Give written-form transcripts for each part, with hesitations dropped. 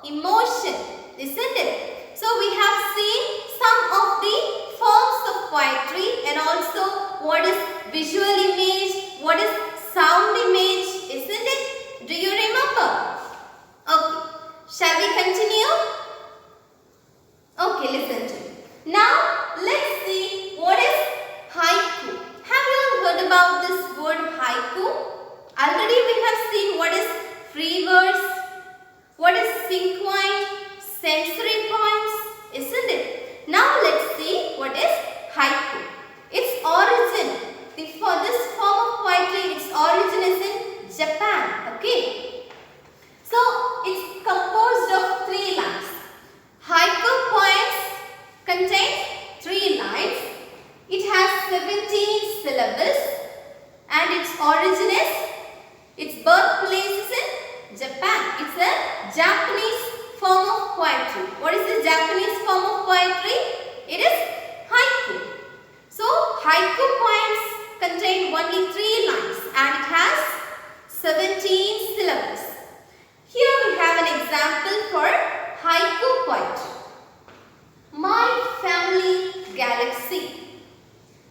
emotion, isn't it? So we have seen some of the forms of poetry and also what is visual image, what is sound image, isn't it? Do you remember? Okay. Shall we continue? Okay, listen to me. Now, let's see what is haiku. Have you all heard about this word haiku? Already we have seen what is free verse, what is cinquain, sensory poems, isn't it? Now, let's see what is haiku. Its origin, for this form of poetry, its origin is in Japan, okay? So, it's composed of 3 lines. Haiku poems contain 3 lines. It has 17 syllables and its origin is, its birthplace is in Japan. It's a Japanese form of poetry. What is the Japanese form of poetry? It is haiku. So, haiku poems contain only 3 lines and it has 17 syllables. Here we have an example for haiku poetry. My family galaxy.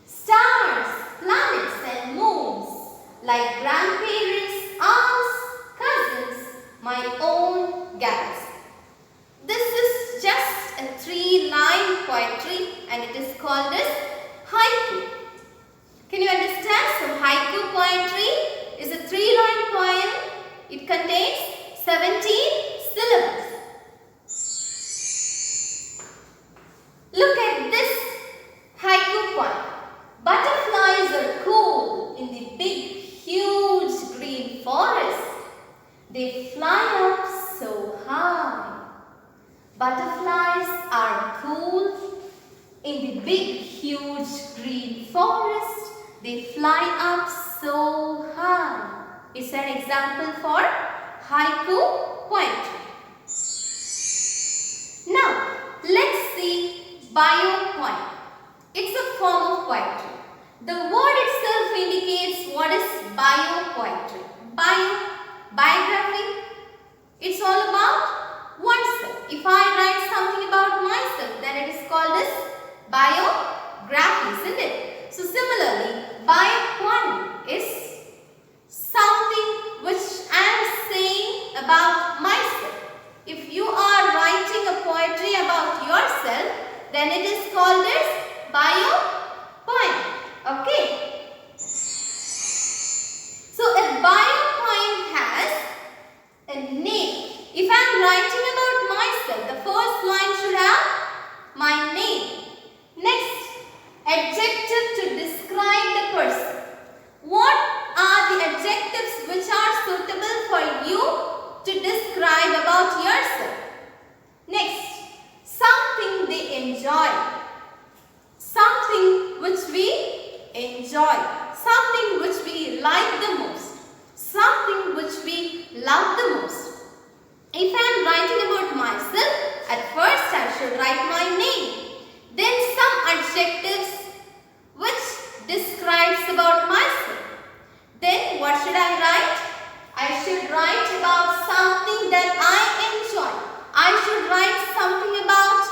Stars, planets and moons, like grandparents, aunts, cousins, my own galaxy. This is just a 3-line poetry and it is called as haiku. Can you understand? So haiku poetry is a 3-line poem. It contains 17 syllables. Look at this haiku poem. Butterflies are cool in the big, huge green forest. They fly up so high. Butterflies are cool in the big, huge green forest. They fly up so high. It's an example for haiku poetry. Now, let's see bio poem. It's a form of poetry. The word itself indicates what is bio poetry. Biography. It's all about oneself. If I write something about myself, then it is called as biography, isn't it? So similarly, bio poem is something which I am saying about myself. If you are writing a poetry about yourself, then it is called as bio poem. Okay. So a bio poem has a name. If I am writing about myself, the first line should have my name. Next, adjective to describe the person. What are the adjectives which are suitable for you to describe about yourself? Next, something they enjoy. Something which we enjoy. Something which we like the most. Something which we love the most. If I am writing about myself, at first I should write my name. Then some adjectives which describes about myself. Then what should I write? I should write about something that I enjoy. I should write something about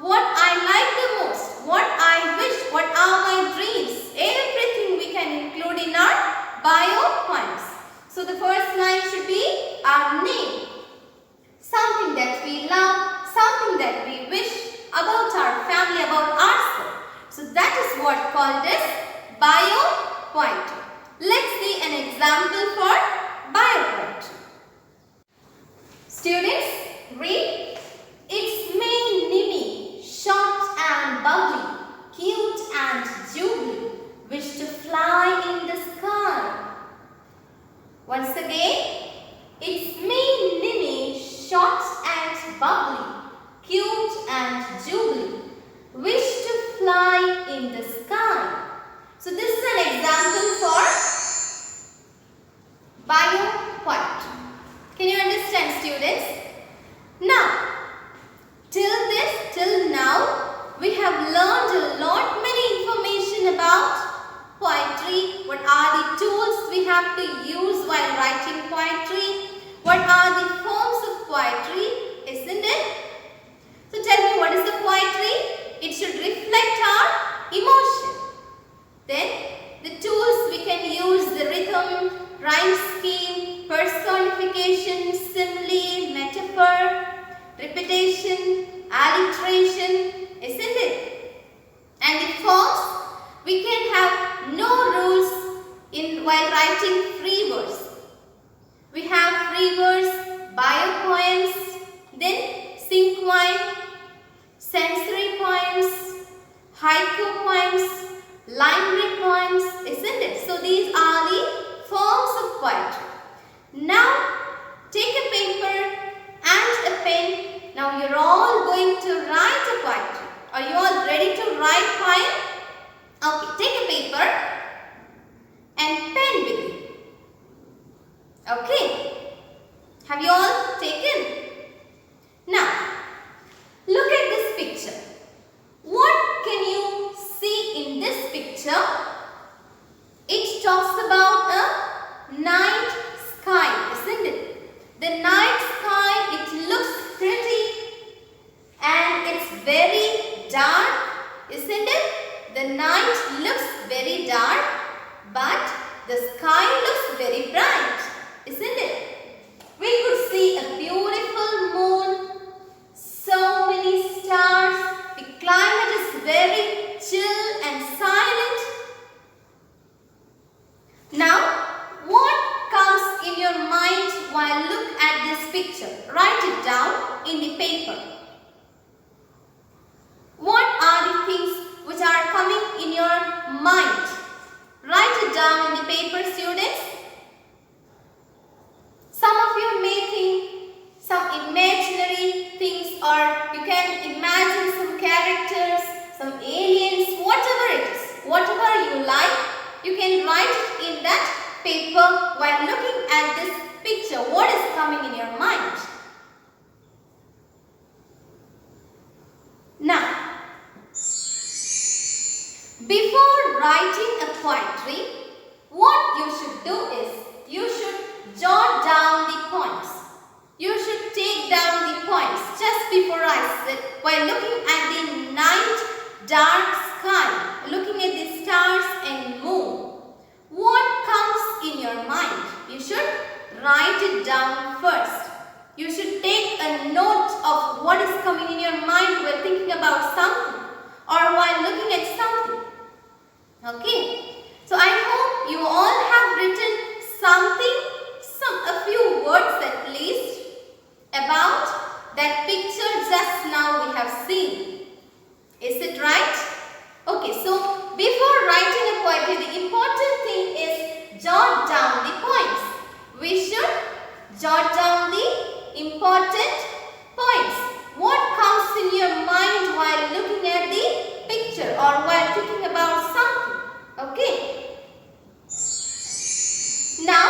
what I like the most, what I wish, what are my dreams. Everything we can include in our bio poems. So the first line should be our name. Something that we love, something that we wish about our family, about ourselves. So that is what called as bio poetry. Let's see an example for bio poetry. Students, read. It's me, Nimi, short and bubbly, cute and jubilee, wish to fly in the sky. Once again, it's me, Nimi, short and bubbly, cute and jubilee, wish to fly in the sky. So this is an example for bio poetry. Can you understand, students? Now, till now, we have learned a lot many information about poetry. What are the tools we have to use while writing poetry? What are the forms of poetry? Isn't repetition, alliteration, isn't it? And the forms, we can have no rules while writing free verse. We have free verse, bio poems, then cinquain, sensory poems, haiku poems, limerick poems, isn't it? So these are the forms of poetry. Now take a paper and a pen. Now you're all going to write a poetry. Are you all ready to write poem? Okay, take a paper and pen with you. Okay, have you all taken? Now, look at this picture. What can you see in this picture? It talks about a night sky, isn't it? The night sky, it looks pretty and it's very dark, isn't it? The night looks very dark, but the sky looks very bright, isn't it? We could see a beautiful moon, so many stars. The climate is very chill and silent. Now, what comes in your mind while look at this picture? Write it down in the paper. What are the things which are coming in your mind? Write it down in the paper, students. Some of you may think some imaginary things, or you can imagine some characters, some aliens, whatever it is. Whatever you like, you can write it in that paper while looking at this picture. What is coming in your mind? Now, before writing a poetry, what you should do is, you should jot down the points. You should take down the points just before I sit while looking at the night dark sky, looking at the stars and moon. What comes in your mind? You should write it down first. You should take a note of what is coming in your mind while thinking about something or while looking at something. Okay, so I hope you all have written something, a few words at least about that picture just now we have seen. Is it right? Okay, so before writing a poetry, the important thing is jot down the points. We should jot down the important points. What comes in your mind while looking at the picture or while thinking about something? Okay. Now,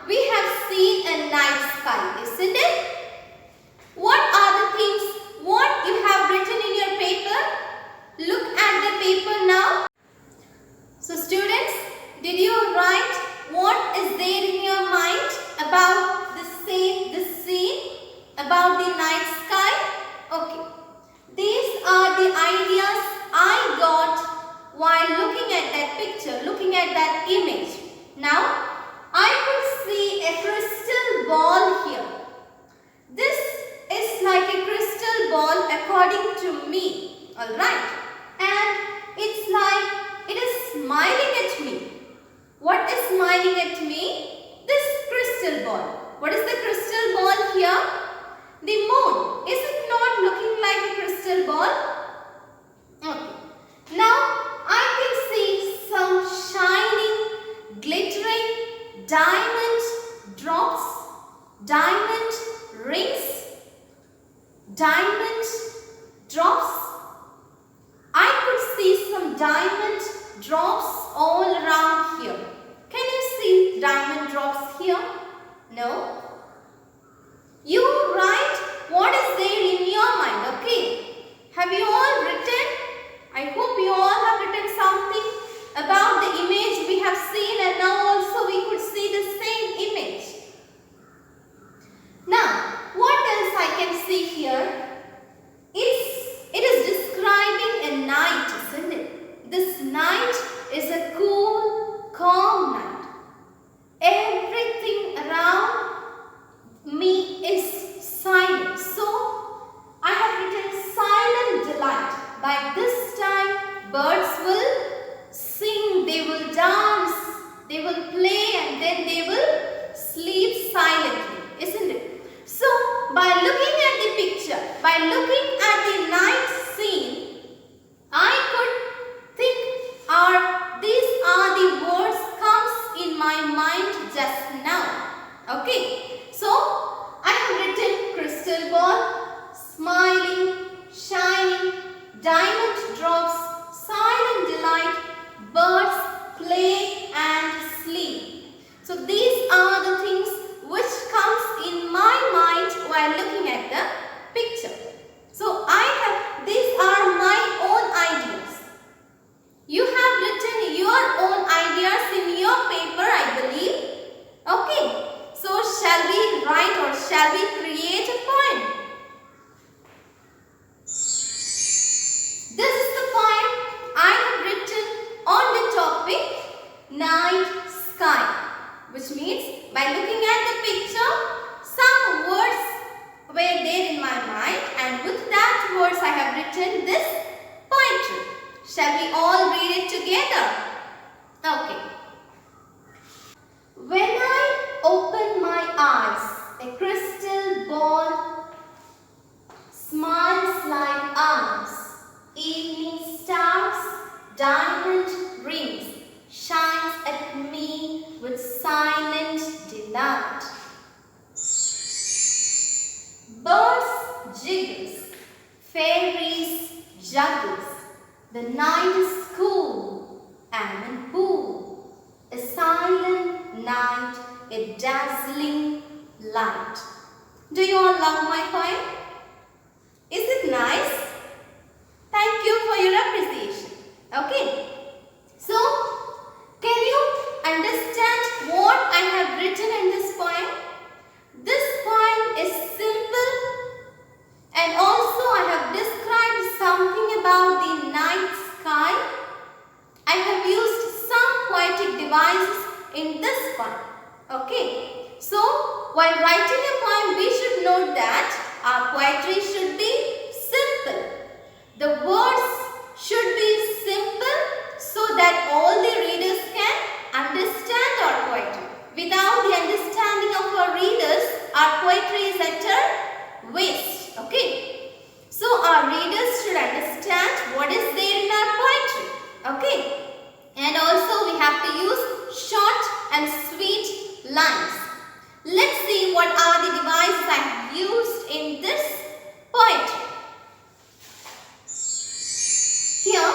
we have seen a night sky, isn't it? What are the things, what you have written in your paper? Look at the paper now. So students, did you write what is there in your mind about this scene, about the night sky? Okay. These are the ideas I got while looking at that picture, looking at that image. Now, I could see a crystal ball here. This is like a crystal ball according to me, alright? And it's like it is smiling at me. What is smiling at me? This crystal ball. What is the crystal ball here? The moon. Is it not looking like a crystal ball? Okay. Now, I can see some shining, glittering diamond drops, diamond rings, diamond drops. I could see some diamond drops all around here. Can you see diamond drops here? No? You write what is there in your mind, okay? Have you all written? I hope you all have written something about the image we have seen, and now also we could see the same image. Now, what else I can see here? It is describing a night, isn't it? This night is a cool, calm night. Everything around by looking at the night scene, I could think these are the words comes in my mind just now. Okay, so I have written crystal ball, smiling, shining, diamond drops, silent delight, birds, play and sleep. So these are the things which comes in my mind while looking at the picture. So these are my own ideas. You have written your own ideas in your paper, I believe. Okay, so shall we write or shall we create a poem? This is the poem I have written on the topic night sky, which means by looking at the picture, some words were there in my mind, and with that words I have written this poetry. Shall we all read it together? Okay. When I open my eyes, a crystal ball smiles like eyes. Evening stars, diamond rings, shines at me with silent delight. Birds jiggles, fairies juggles. The night is cool and cool. A silent night, a dazzling light. Do you all love my poem? Is it nice? Thank you for your appreciation. Okay. So, can you understand what I have written in this poem? This poem is simple, and also I have described something about the night sky. I have used some poetic devices in this poem. Okay. So, while writing a poem, we should note that our poetry should be simple. The words should be simple so that all the readers can understand our poetry. Without the understanding of our readers, our poetry is at waste. Okay. So our readers should understand what is there in our poetry. Okay. And also we have to use short and sweet lines. Let's see what are the devices I have used in this poetry. Here,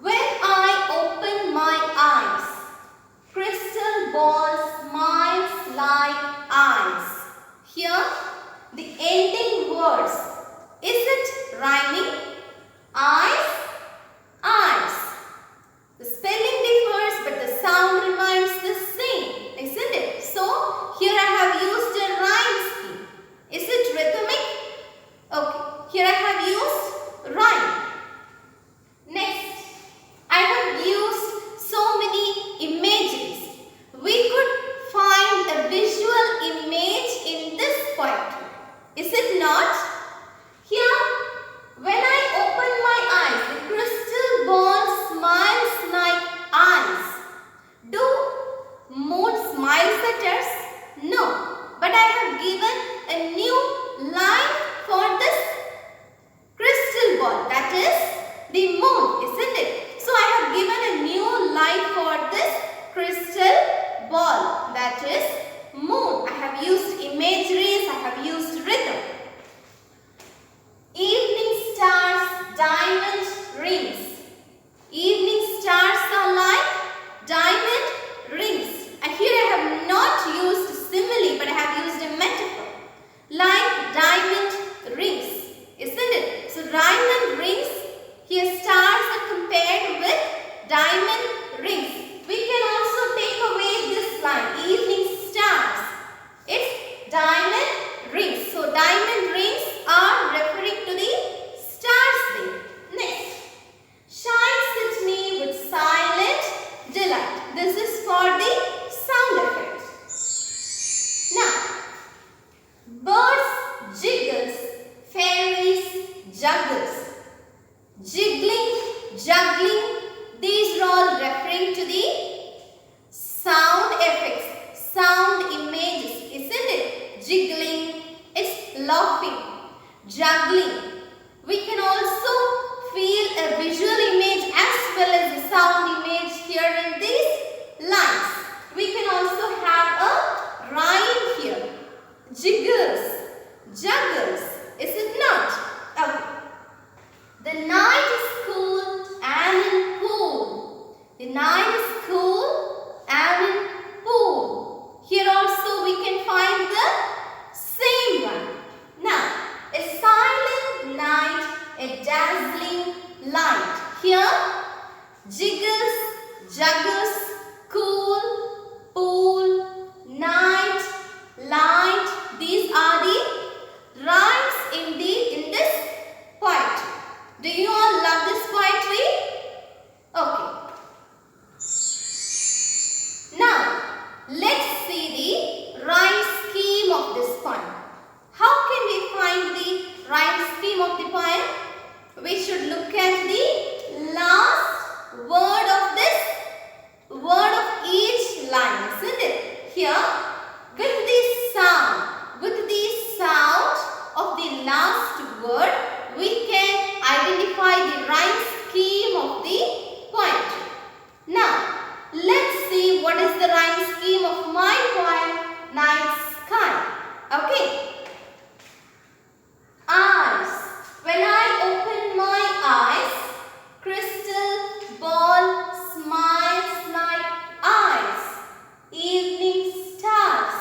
when I open my eyes, crystal ball smiles like eyes. Here, the ending words. Is it rhyming? Eyes, eyes. The spelling differs, but the sound remains the same, isn't it? So, here I have used a rhyme scheme. Is it rhythmic? Okay, here I have used rhyme. Next, I have used so many images. We could find a visual image in this poetry. Is it not? Here, when I open my eyes, the crystal ball smiles like eyes. Do moon smiles at us? No. But I have given a new line for this crystal ball. That is the moon, isn't it? So I have given a new light for this crystal ball, that is moon. I have used imageries, I have used rhythm. Evening stars, diamond rings. Evening stars are like diamond rings. And here I have not used simile, but I have used a metaphor. Like diamond rings, isn't it? So diamond rings. Here stars are compared with diamond rings. We can also take away this line, evening stars. It's diamond rings. So diamond rings are referring to the stars there. Next, shines at me with silent delight. This is for the sound effect. Now, birds jiggles, fairies juggles. Jiggling, juggling, these are all referring to the sound effects, sound images, isn't it? Jiggling, it's laughing. juggling. We can also feel a visual image as well as a sound image here in these lines. We can also have a rhyme here. Jiggles, juggles, is it not? Okay. The night is cool and cool. The night is cool and cool. Here also we can find the same one. Now, a silent night, a dazzling light. Here, jiggles, juggles, cool, pool, night, light. These are the rhymes in this poetry. Do you all love this poetry? Okay. Now, let's see the rhyme scheme of this poem. How can we find the rhyme scheme of the poem? We should look at the last word of this word of each line, isn't it? Here, with the sound of the last word, we can identify the rhyme scheme of the poetry. Now, let's see what is the rhyme scheme of my poem, Night Sky. Okay. Eyes. When I open my eyes, crystal ball smiles like eyes. Evening stars,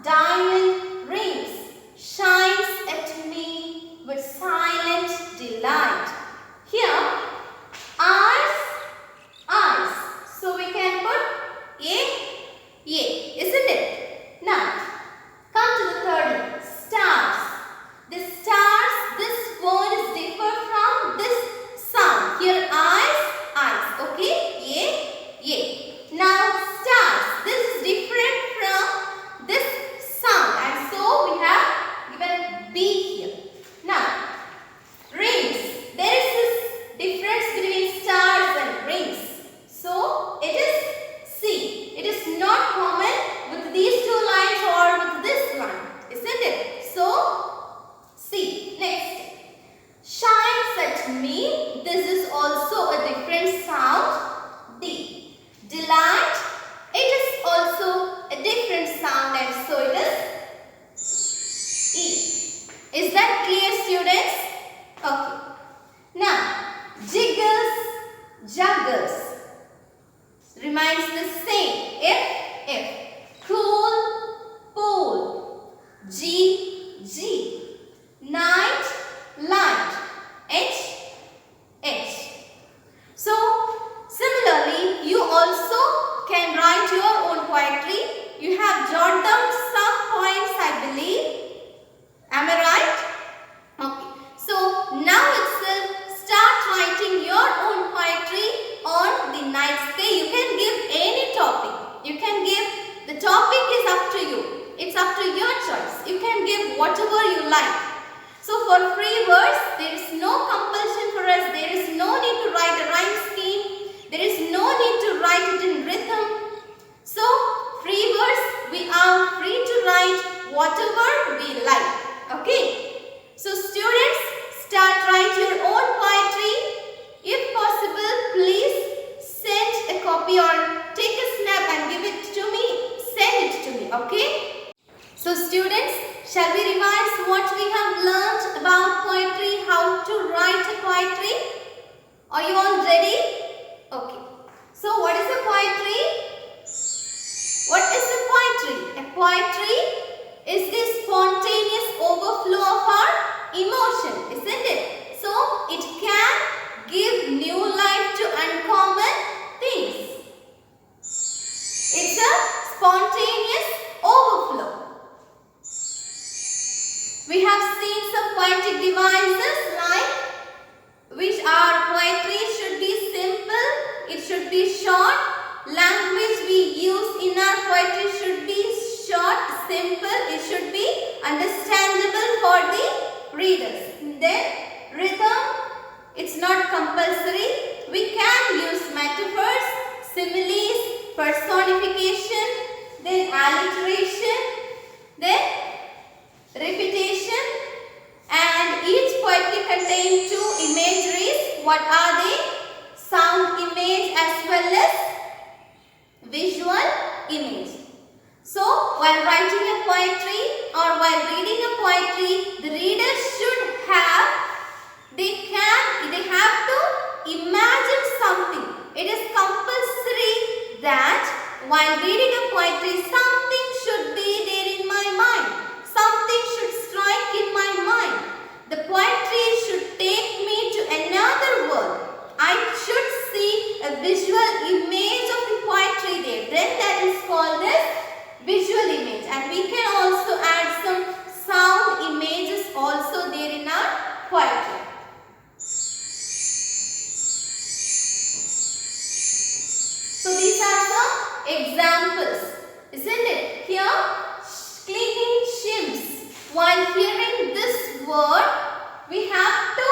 diamond rings, shines at me with silent delight. Here, eyes, eyes. So we can put A, isn't it? Now, come to the third one, stars. The stars, this word is different from this sound. Here, eyes, okay? A. Now, stars, this is different from this sound, and so we have given B here. Now, rings. There is this difference between stars and rings. So, it is C. It is not common with these two lines or with this one, isn't it? So, C. Next. Shines at me. This is also a different sound. D. Delight. It is also a different sound, and so it is E. Is that clear, students? Okay. Now, jiggles, juggles. Remains the same. F. Cool, pool. G. Night, light. H. So, similarly, you also can write your own poetry. You have jotted down some points, I believe. Am I right? Okay. So, now itself, start writing your own poetry on the night sky. You can give any topic. You can give, the topic is up to you. It's up to your choice. You can give whatever you like. So for free verse, there is no compulsion for us. There is no need to write a rhyme scheme. There is no need to write it in rhythm. So free verse, we are free to write whatever we like. Okay. So students, start write your own poetry. If possible, please send a copy or take a snap and give it to me. Send it to me. Okay. So students, shall we revise what we have learnt about poetry, how to write a poetry? Are you all ready? Okay. So what is a poetry? What is a poetry? A poetry is the spontaneous overflow of our emotion, isn't it? So it can give new life to uncommon things. It's a spontaneous overflow. We have seen some poetic devices like which our poetry should be simple, it should be short, language we use in our poetry should be short, simple, it should be understandable for the readers. Then rhythm, it's not compulsory. We can use metaphors, similes, personification, then alliteration, then repetition, and each What are they? Sound image as well as visual image. So, while writing a poetry or while reading a poetry, the reader should have, they have to imagine something. It is compulsory that while reading a poetry, something should be there in my mind. Something should strike in my mind. The poetry should take me to another world. I should see a visual image of the poetry there. Then that is called as visual image. And we can also add some sound images also there in our poetry. So these are some examples, isn't it? Here, cleaning shims. While hearing this word, we have to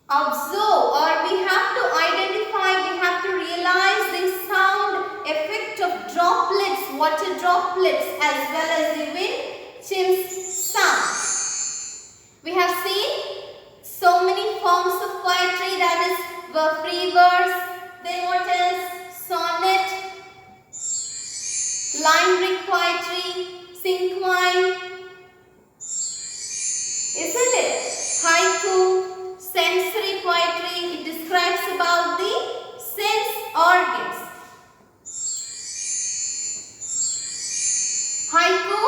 observe or we have to identify, we have to realize the sound effect of droplets, water droplets as well as the wind chimes sound. We have seen so many forms of poetry, that is free verse, then what else? Sonnet, line-brick poetry, cinquain, isn't it? Haiku, sensory poetry, it describes about the sense organs. Haiku,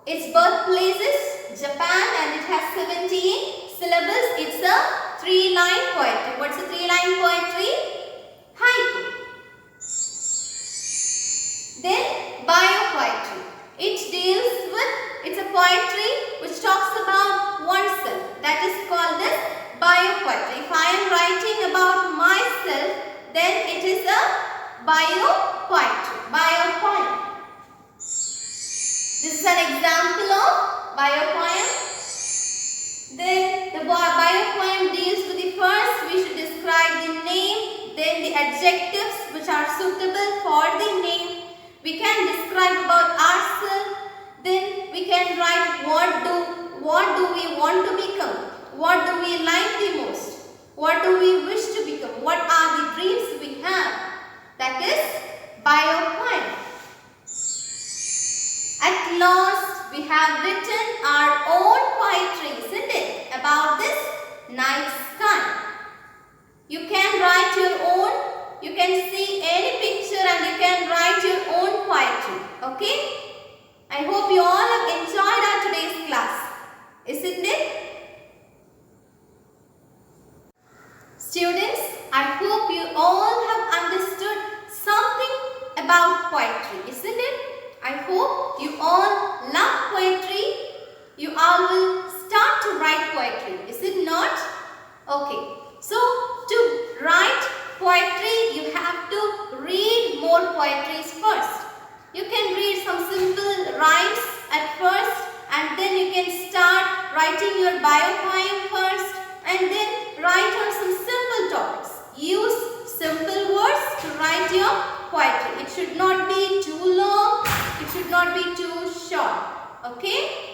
its birthplaces, Japan, and it has 17 syllables. It's a 3-line poetry. What's a 3-line poetry? Haiku. Then bio-poetry. It deals with, it's a poetry which talks about oneself. That is called as bio-poetry. If I am writing about myself, then it is a bio-poetry, bio-poem. This is an example of bio-poem. Then the bio-poem deals with the first, we should describe the name, then the adjectives which are suitable for the name. We can describe about ourselves, then we can write what do we want to become, what do we like the most, what do we wish to become, what are the dreams we have. That is bio-poem. At last, we have written our own poetry, isn't it, about this night sky. You can write your own. You can see any picture and you can write your own poetry. Okay? I hope you all have enjoyed our today's class. Isn't it? Students, I hope you all have understood something about poetry. Isn't it? I hope you all love poetry. You all will start to write poetry. Is it not? Okay. So, to write poetry, you have to read more poetries first. You can read some simple rhymes at first and then you can start writing your bio-poem first and then write on some simple topics. Use simple words to write your poetry. It should not be too long, it should not be too short. Okay?